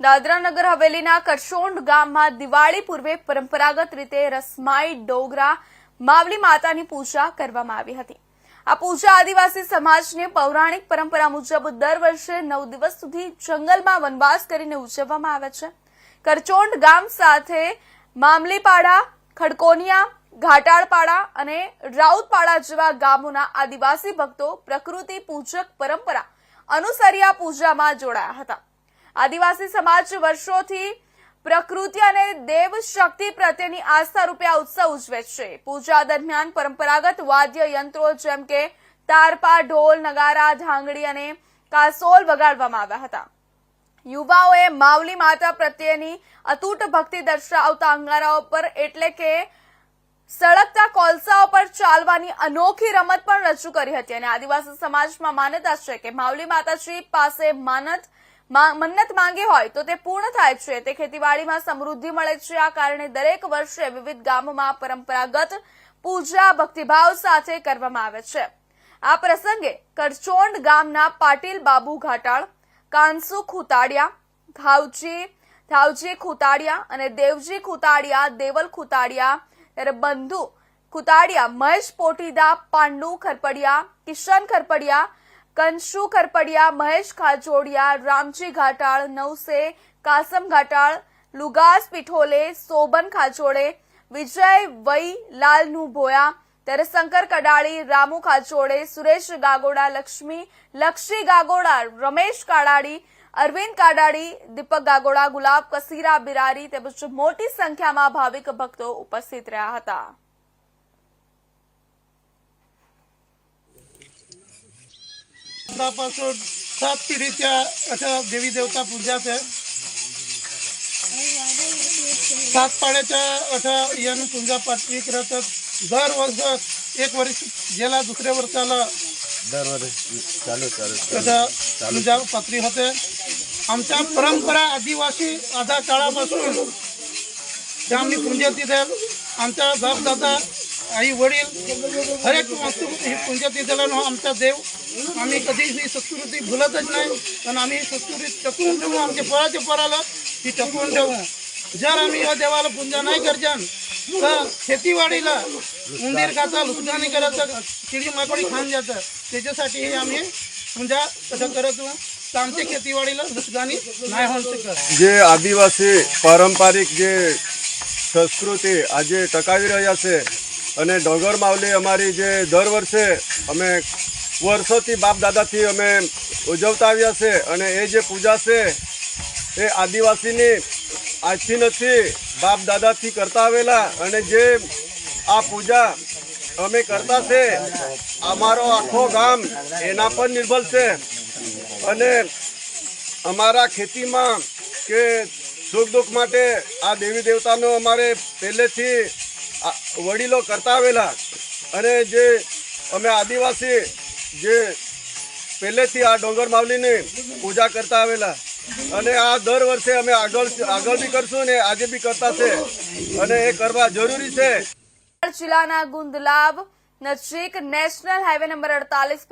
દાદરા નગર હવેલીના કરશોંડ ગામમાં દિવાળી પૂર્વે પરંપરાગત રીતે રસમાઈ ડોગરા માવલી માતાની પૂજા કરવામાં આવી હતી। આ પૂજા આદિવાસી સમાજની પૌરાણિક પરંપરા મુજબ દર વર્ષે 9 દિવસ સુધી જંગલમાં વનવાસ કરીને ઉજવવામાં આવે છે। કરચોંડ ગામ સાથે મામલીપાડા, ખડકોનિયા, ઘાટાળપાડા અને રાઉતપાડા જેવા ગામોના આદિવાસી ભક્તો પ્રકૃતિ પૂજક પરંપરા અનુસરી આ પૂજામાં જોડાયા હતા। આદિવાસી સમાજ વર્ષોથી પ્રકૃતિ અને દેવ શક્તિ પ્રત્યેની આસ્થા રૂપે આ ઉત્સવ ઉજવે છે। પૂજા દરમિયાન પરંપરાગત વાદ્ય યંત્રો જેમ કે તારપા, ઢોલ, નગારા, ધાંગડી અને કાસોલ વગાડવામાં આવ્યા હતા। યુવાઓએ માવલી માતા પ્રત્યેની અતૂટ ભક્તિ દર્શાવતા અંગારાઓ પર એટલે કે સળગતા કોલસાઓ પર ચાલવાની અનોખી રમત પણ રજૂ કરી હતી અને આદિવાસી સમાજમાં માન્યતા છે કે માવલી માતાજી પાસે મન્નત માંગી હોય તો તે પૂર્ણ થાય છે। તે ખેતીવાડીમાં સમૃદ્ધિ મળે છે। આ કારણે દરેક વર્ષે વિવિધ ગામોમાં પરંપરાગત પૂજા ભક્તિભાવ સાથે કરવામાં આવે છે। આ પ્રસંગે કરચોંડ ગામના પાટીલ બાબુ ઘાટાળ, કાનસુ ખુતાડિયા, ધાવજી ખુતાડિયા અને દેવજી ખુતાડિયા, દેવલ ખુતાડિયા, ત્યારે બંધુ ખુતાડિયા, મહેશ પોટીદા, પાંડુ ખરપડિયા, કિશન ખરપડિયા, કંશુ ખરપડિયા, મહેશ ખાજોડિયા, રામજી ઘાટાળ, નવસે કાસમ ઘાટાળ, લુગાસ પીઠોલે, સોબન ખાજોડે, વિજય વઈ, લાલનુ ભોયા, ત્યારે શંકર કડાળી, રામુ ખાજોડે, સુરેશ ગાગોડા, લક્ષી ગાગોડા, રમેશ કાડાળી, અરવિંદ કાડાળી, દીપક ગાગોડા, ગુલાબ કસીરા બિરારી તેમજ મોટી સંખ્યામાં ભાવિક ભક્તો ઉપસ્થિત રહ્યા હતા। पासून 7 पिढीच्या अशा देवी देवता पूजा आहे। 7 पाड्याच्या अशा यान पूजा पाठी करतात। दर वर्ष एक वर्ष गेला दुसऱ्या वर्षाला दर वर्ष चालू अशा पूजा पात्री होते। आमच्या परंपरा आदिवासी आधा काळापासून त्या आम्ही पूजा तिथे आमच्या बाप दादा आई वडील हर एक वस्तू ही पूजा तिथेला आमचा देव आम्ही कधीच ही संस्कृती भुलतच नाही पण आम्ही संस्कृती टकवून ठेवू। आमच्या पोराच्या पोराला ती टकवून ठेवू। जर आम्ही या देवाला पूजा नाही करजान तर खेतीवाडीला उंदीर खाता, लुकडाणी करायचं, चिडी माकोडी खान जातं। त्याच्यासाठी आम्ही पूजा कसं करतो तर आमच्या खेतीवाडीला लुकडाणी नाही होऊ शकत। जे आदिवासी पारंपरिक जे संस्कृति आज टकावी रह्या छे અને ડોંગર માવલી અમારી જે દર વર્ષે અમે વર્ષોથી બાપ દાદાથી અમે ઉજવતા આવ્યા છે અને એ જે પૂજા છે એ આદિવાસીની આજથી નથી, બાપ દાદાથી કરતા આવેલા અને જે આ પૂજા અમે કરતા છે અમારો આખો ગામ એના પર નિર્ભર છે અને અમારા ખેતીમાં કે સુખ દુઃખ માટે આ દેવી દેવતાનો અમારે પહેલેથી વડીલો કરતા આવેલા અને જે અમે આદિવાસી જે પહેલેથી આ ડોંગર માવલીની પૂજા કરતા આવેલા અને આ દર વર્ષે અમે આગળ બી કરશું ને આજે બી કરતા છે અને એ કરવા જરૂરી છે। જિલ્લાના ગુંદલાબ નજીક નેશનલ હાઈવે નંબર 48